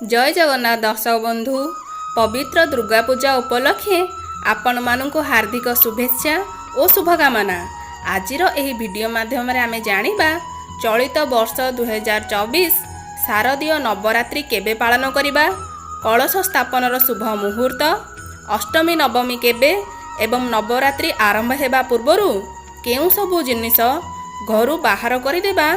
जय जगन्नाथ दर्शक बंधु पवित्र दुर्गा पूजा उपलक्षे आपण मानकु हार्दिक शुभेच्छा और शुभकामना। आजिर एही वीडियो माध्यम रे आमे जानिबा चलित वर्ष 2024 शारदीय नवरात्रि केबे पालन करिबा, कलश स्थापनर शुभ मुहूर्त, अष्टमी नवमी केबे एवं नवरात्रि आरंभ हेबा पूर्वरु केउ सबु जिनिस घरु बाहर करिदेबा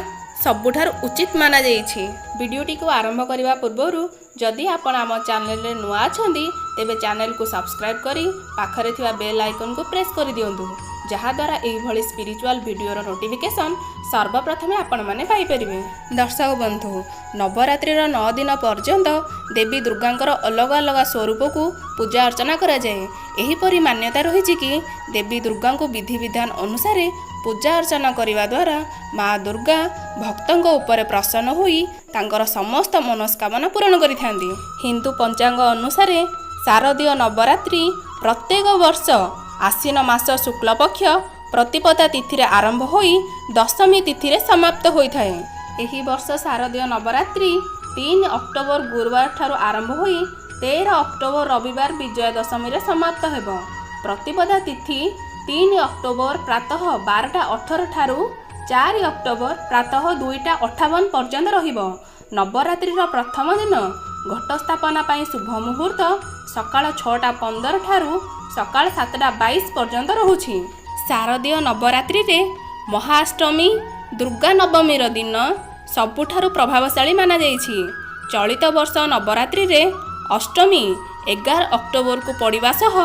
सबुठार उचित माना जाइछि। वीडियोटी को आरंभ करने पूर्व जदि आपण आम चैनल रे नुआ अछंती तेबे चैनल को सब्सक्राइब करी पाखरे थिबा बेल आइकन को प्रेस कर दियंतु, जहा द्वारा एही भली स्पिरिचुअल वीडियो रो नोटिफिकेशन सर्वप्रथमे आपण माने पाई परिबे। दर्शक बंधु, नवरात्रि 9 दिन पर्यंत देवी दुर्गांकर अलग अलग स्वरूप को पूजा अर्चना करा जाए। एहीपरि मान्यता रही कि देवी दुर्गा को विधि विधान अनुसार पूजा अर्चना करने द्वारा माँ दुर्गा भक्तों उपर प्रसन्न होई तांकर समस्त मनस्कामना पूरण करिथांती। हिंदू पंचांग अनुसार शारदीय नवरात्रि प्रत्येक वर्ष आश्विन मास शुक्ल पक्ष प्रतिपदा तिथि रे आरंभ होई दशमी तिथि रे समाप्त होइथाय। एही वर्ष शारदीय नवरात्रि 3 अक्टोबर गुरुवार ठारू आरंभ होई 13 अक्टोबर रविवार विजया दशमी रे समाप्त हेबो। प्रतिपदा तिथि 3 अक्टोबर प्रातः 12:18 ठारू 4 अक्टोबर प्रातः 2:58 पर्यंत रहिबो। नवरात्रि प्रथम दिन घट स्थापना पाई शुभ मुहूर्त सकाळ 6:15 ठारू सकाळ 7:22 पर्यंत रहुछि। शारदीय नवरात्रि रे महाअष्टमी दुर्गा नवमी दिन सबुठारु प्रभावशाली माना जाइछि। चलित वर्ष नवरात्रि रे अष्टमी 11 अक्टोबर को पड़िबा सह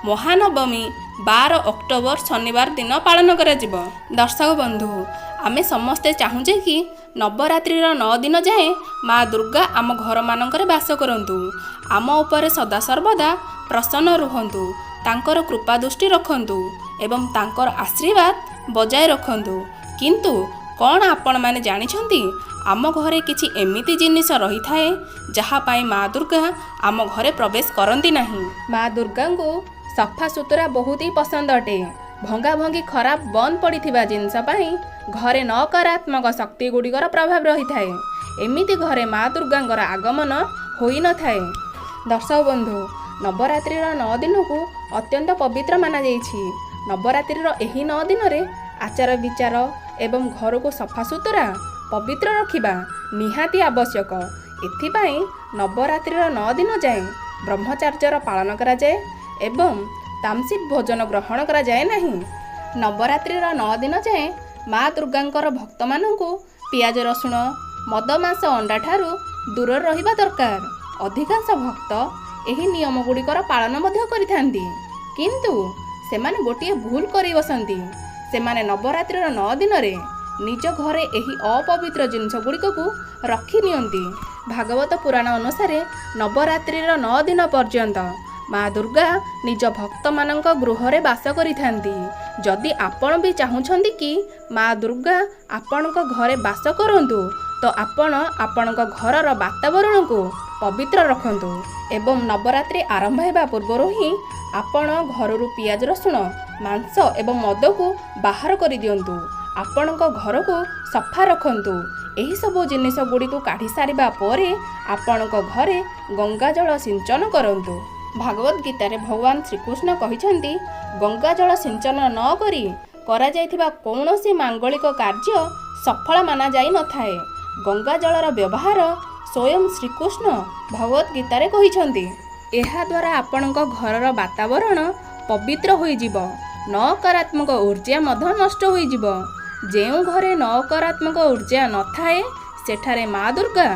महानवमी 12 अक्टोबर शनिवार दिन पालन करा जिवो। दर्शक बंधु, आमे समस्ते चाहूजे कि नवरात्रि 9 दिन जाए माँ दुर्गा आम घर मानकरे बास करंतु, आम उपरे सदा सर्वदा प्रसन्न रुहंतु, तांकर कृपा दृष्टि रखंतु एवं तांकर आशीर्वाद बजाय रखंतु। किंतु कौन आपण माने जानिछंती, आम घरे किछि एमिति जिनिस रही थाए जहा पाई माँ दुर्गा आम घरे प्रवेश करंती नहीं। माँ दुर्गा को सफा सुतरा बहुत ही पसंद अटे। भंगा भंगी खराब बंद पड़िथिबा जिनस पाई घरे नकारात्मक शक्ति गुड़िकर प्रभाव रही थाए। एमिति घरे माँ दुर्गांकर आगमन होई न थाए। दर्शक बंधु, नवरात्रि 9 दिन को अत्यंत पवित्र माना जाइछि। नवरात्रि एही 9 दिन रे आचार विचार एवं घर को सफा सुतरा पवित्र रखिबा निहाती आवश्यक। एथिपाई नवरात्रि 9 दिन जाए ब्रह्मचर्यर पालन करा जाए एवं तामसिक भोजन ग्रहण करा जाए नहीं। नवरात्रि 9 दिन जाए माँ दुर्गांकर भक्त मानंकु पियाज रसुण मद मांस अंडा ठारू दूर रहिबा दरकार। अधिकांश भक्त एही नियम गुड़िकर पालन मध्य करिथांती, किंतु सेमाने गोटिए भूल करि बसंती। सेमाने नवरात्रि 9 दिन रे निज घरे एही अपवित्र जिनिस गुड़िक को रखी नियंती। भागवत पुराण अनुसार नवरात्रि 9 दिन पर्यंत माँ दुर्गा निज भक्त मानक गृह रे बास करिथांती। जदि आपण भी चाहुछंती कि माँ दुर्गा आपणक घरे बास करंतु तो आपण आपणक घरर वातावरण को पवित्र रखंतु एवं नवरात्रि आरंभ हेबा पूर्व ही आपण घररू पियाज रसुण मांस एवं मद को बाहर कर दियंतु। आपणक घर को सफा रखंतु। एही सबु जिनिस गुड़ी को काढ़ी सारिबा परे आपणक घरे गंगा जल सिंचन करंतु। भागवत गीता रे भगवान श्रीकृष्ण कहिछंती, गंगा जल सिंचन न करी करा जाइथिबा कौनसी मांगलिक कार्य सफल माना जाई न थाए। गंगा जलर व्यवहार स्वयं श्रीकृष्ण भगवत गीता रे कहिछंती। एहा द्वारा आपणक घरर वातावरण पवित्र होई जिवो, नकारात्मक ऊर्जा मध्य नष्ट होई जिवो। जेउ घरे नकारात्मक ऊर्जा न थाए सेठारे माँ दुर्गा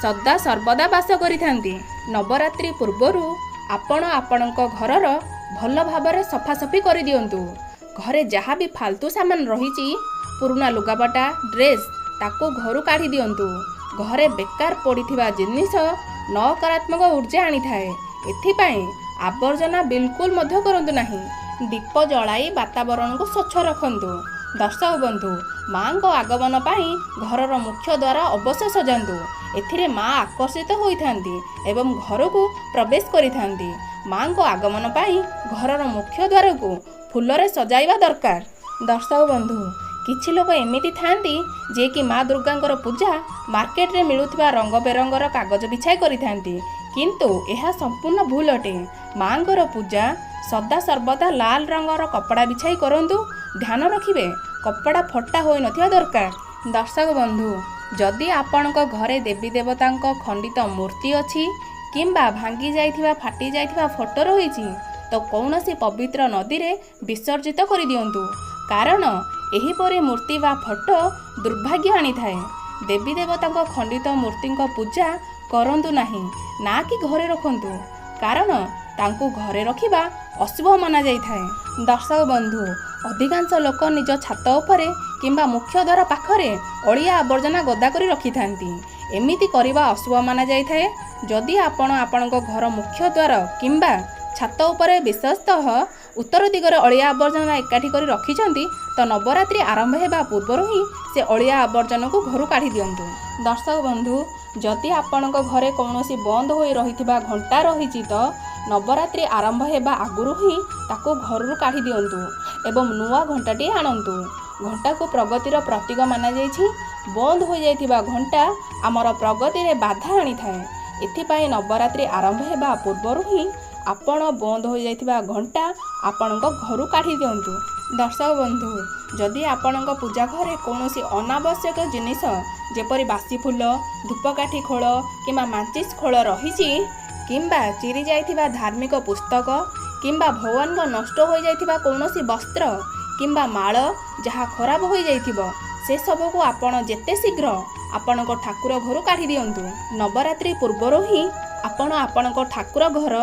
सदा सर्वदा बास करिथांती। नवरात्रि पूर्वरु आपण आपणक घरर भल भाबरे सफासफी कर दियंतु। घरे जहा भी फालतू सामान रहिछि पुराना लुगापटा ड्रेस ताको घरु काढ़ी दियंतु। घरे बेकार पड़िथिबा जिनिस नकारात्मक ऊर्जा आनी थाए। एथिपाई आवर्जना बिल्कुल मध्य करंतु नाही। दीप जलाई वातावरण को स्वच्छ रखंतु। दर्शक बंधु, माँ को आगमन पाई घरर मुख्य द्वार अवश्य सजांतु। एथिरे माँ आकर्षित होइथांती एवं घर को प्रवेश करिथांती। माँ को आगमन पाई घरर मुख्य द्वार को फूलरे सजाइबा दरकार। दर्शक बंधु, କିଛି ଲୋକ ଏମିତି ଥାଆନ୍ତି ଯିଏକି ମା ଦୁର୍ଗାଙ୍କର ପୂଜା ମାର୍କେଟରେ ମିଳୁଥିବା ରଙ୍ଗ ବେରଙ୍ଗର କାଗଜ ବିଛାଇ କରିଥାନ୍ତି, କିନ୍ତୁ ଏହା ସମ୍ପୂର୍ଣ୍ଣ ଭୁଲ ଅଟେ। ମାଙ୍କର ପୂଜା ସଦା ସର୍ବଦା ଲାଲ ରଙ୍ଗର କପଡ଼ା ବିଛାଇ କରନ୍ତୁ। ଧ୍ୟାନ ରଖିବେ, କପଡ଼ା ଫଟା ହୋଇନଥିବା ଦରକାର। ଦର୍ଶକ ବନ୍ଧୁ, ଯଦି ଆପଣଙ୍କ ଘରେ ଦେବୀ ଦେବତାଙ୍କ ଖଣ୍ଡିତ ମୂର୍ତ୍ତି ଅଛି କିମ୍ବା ଭାଙ୍ଗି ଯାଇଥିବା ଫାଟି ଯାଇଥିବା ଫଟୋ ରହିଛି, ତ କୌଣସି ପବିତ୍ର ନଦୀରେ ବିସର୍ଜିତ କରିଦିଅନ୍ତୁ, କାରଣ ଏହିପରି ମୂର୍ତ୍ତି ବା ଫଟୋ ଦୁର୍ଭାଗ୍ୟ ଆଣିଥାଏ। ଦେବୀ ଦେବତାଙ୍କ ଖଣ୍ଡିତ ମୂର୍ତ୍ତିଙ୍କ ପୂଜା କରନ୍ତୁ ନାହିଁ, ନା କି ଘରେ ରଖନ୍ତୁ, କାରଣ ତାଙ୍କୁ ଘରେ ରଖିବା ଅଶୁଭ ମନାଯାଇଥାଏ। ଦର୍ଶକ ବନ୍ଧୁ, ଅଧିକାଂଶ ଲୋକ ନିଜ ଛାତ ଉପରେ କିମ୍ବା ମୁଖ୍ୟ ଦ୍ୱାର ପାଖରେ ଅଳିଆ ଆବର୍ଜନା ଗଦା କରି ରଖିଥାନ୍ତି। ଏମିତି କରିବା ଅଶୁଭ ମନାଯାଇଥାଏ। ଯଦି ଆପଣ ଆପଣଙ୍କ ଘର ମୁଖ୍ୟ ଦ୍ୱାର କିମ୍ବା ଛାତ ଉପରେ ବିଶେଷତଃ ଉତ୍ତର ଦିଗରେ ଅଳିଆ ଆବର୍ଜନା ଏକାଠି କରି ରଖିଛନ୍ତି, ତ ନବରାତ୍ରି ଆରମ୍ଭ ହେବା ପୂର୍ବରୁ ହିଁ ସେ ଅଳିଆ ଆବର୍ଜନାକୁ ଘରୁ କାଢ଼ି ଦିଅନ୍ତୁ। ଦର୍ଶକ ବନ୍ଧୁ, ଯଦି ଆପଣଙ୍କ ଘରେ କୌଣସି ବନ୍ଦ ହୋଇ ରହିଥିବା ଘଣ୍ଟା ରହିଛି, ତ ନବରାତ୍ରି ଆରମ୍ଭ ହେବା ଆଗରୁ ହିଁ ତାକୁ ଘରରୁ କାଢ଼ି ଦିଅନ୍ତୁ ଏବଂ ନୂଆ ଘଣ୍ଟାଟିଏ ଆଣନ୍ତୁ। ଘଣ୍ଟାକୁ ପ୍ରଗତିର ପ୍ରତୀକ ମାନାଯାଇଛି। ବନ୍ଦ ହୋଇଯାଇଥିବା ଘଣ୍ଟା ଆମର ପ୍ରଗତିରେ ବାଧା ଆଣିଥାଏ। ଏଥିପାଇଁ ନବରାତ୍ରି ଆରମ୍ଭ ହେବା ପୂର୍ବରୁ ହିଁ ଆପଣ ବନ୍ଦ ହୋଇଯାଇଥିବା ଘଣ୍ଟା ଆପଣଙ୍କ ଘରୁ କାଢ଼ି ଦିଅନ୍ତୁ। ଦର୍ଶକ ବନ୍ଧୁ, ଯଦି ଆପଣଙ୍କ ପୂଜା ଘରେ କୌଣସି ଅନାବଶ୍ୟକ ଜିନିଷ ଯେପରି ବାସି ଫୁଲ, ଧୂପକାଠି ଖୋଳ କିମ୍ବା ମାଚିସ୍ ଖୋଳ ରହିଛି, କିମ୍ବା ଚିରି ଯାଇଥିବା ଧାର୍ମିକ ପୁସ୍ତକ କିମ୍ବା ଭଗବାନଙ୍କ ନଷ୍ଟ ହୋଇଯାଇଥିବା କୌଣସି ବସ୍ତ୍ର କିମ୍ବା ମାଳ ଯାହା ଖରାପ ହୋଇଯାଇଥିବ, ସେସବୁକୁ ଆପଣ ଯେତେ ଶୀଘ୍ର ଆପଣଙ୍କ ଠାକୁର ଘରୁ କାଢ଼ି ଦିଅନ୍ତୁ। ନବରାତ୍ରି ପୂର୍ବରୁ ହିଁ ଆପଣ ଆପଣଙ୍କ ଠାକୁର ଘର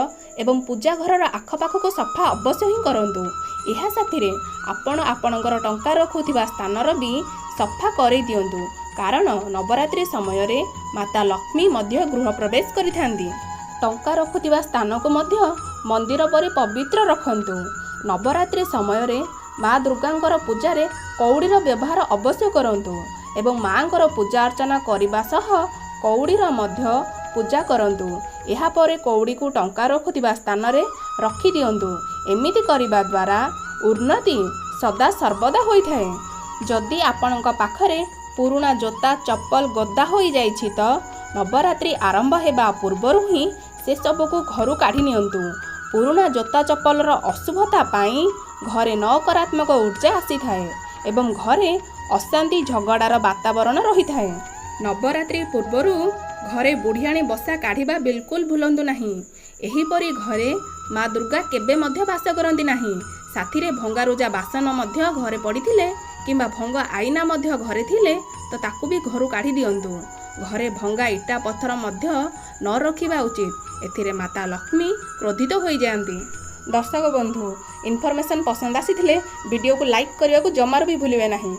ଏବଂ ପୂଜା ଘରର ଆଖପାଖକୁ ସଫା ଅବଶ୍ୟ ହିଁ କରନ୍ତୁ। ଏହା ସାଥିରେ ଆପଣ ଆପଣଙ୍କର ଟଙ୍କା ରଖୁଥିବା ସ୍ଥାନର ବି ସଫା କରିଦିଅନ୍ତୁ, କାରଣ ନବରାତ୍ରି ସମୟରେ ମାତା ଲକ୍ଷ୍ମୀ ମଧ୍ୟ ଗୃହ ପ୍ରବେଶ କରିଥାନ୍ତି। ଟଙ୍କା ରଖୁଥିବା ସ୍ଥାନକୁ ମଧ୍ୟ ମନ୍ଦିର ପରି ପବିତ୍ର ରଖନ୍ତୁ। ନବରାତ୍ରି ସମୟରେ ମା ଦୁର୍ଗାଙ୍କର ପୂଜାରେ କଉଡ଼ିର ବ୍ୟବହାର ଅବଶ୍ୟ କରନ୍ତୁ ଏବଂ ମାଙ୍କର ପୂଜା ଅର୍ଚ୍ଚନା କରିବା ସହ କଉଡ଼ିର ମଧ୍ୟ ପୂଜା କରନ୍ତୁ। ଏହାପରେ କଉଡ଼ିକୁ ଟଙ୍କା ରଖୁଥିବା ସ୍ଥାନରେ ରଖିଦିଅନ୍ତୁ। ଏମିତି କରିବା ଦ୍ୱାରା ଉନ୍ନତି ସଦା ସର୍ବଦା ହୋଇଥାଏ। ଯଦି ଆପଣଙ୍କ ପାଖରେ ପୁରୁଣା ଜୋତା ଚପଲ ଗଦା ହୋଇଯାଇଛି, ତ ନବରାତ୍ରି ଆରମ୍ଭ ହେବା ପୂର୍ବରୁ ହିଁ ସେସବୁକୁ ଘରୁ କାଢ଼ି ନିଅନ୍ତୁ। ପୁରୁଣା ଜୋତା ଚପଲର ଅଶୁଭତା ପାଇଁ ଘରେ ନକାରାତ୍ମକ ଉର୍ଜା ଆସିଥାଏ ଏବଂ ଘରେ ଅଶାନ୍ତି ଝଗଡ଼ାର ବାତାବରଣ ରହିଥାଏ। ନବରାତ୍ରି ପୂର୍ବରୁ ଘରେ ବୁଢ଼ିଆଣୀ ବସା କାଢ଼ିବା ବିଲକୁଲ ଭୁଲନ୍ତୁ ନାହିଁ। ଏହିପରି ଘରେ ମା ଦୁର୍ଗା କେବେ ମଧ୍ୟ ବାସ କରନ୍ତି ନାହିଁ। ସାଥିରେ ଭଙ୍ଗାରୁଜା ବାସନ ମଧ୍ୟ ଘରେ ପଡ଼ିଥିଲେ କିମ୍ବା ଭଙ୍ଗା ଆଇନା ମଧ୍ୟ ଘରେ ଥିଲେ, ତ ତାକୁ ବି ଘରୁ କାଢ଼ି ଦିଅନ୍ତୁ। ଘରେ ଭଙ୍ଗା ଇଟା ପଥର ମଧ୍ୟ ନ ରଖିବା ଉଚିତ। ଏଥିରେ ମାତା ଲକ୍ଷ୍ମୀ କ୍ରୋଧିତ ହୋଇଯାଆନ୍ତି। ଦର୍ଶକ ବନ୍ଧୁ, ଇନଫର୍ମେସନ୍ ପସନ୍ଦ ଆସିଥିଲେ ଭିଡ଼ିଓକୁ ଲାଇକ୍ କରିବାକୁ ଜମାରୁ ବି ଭୁଲିବେ ନାହିଁ।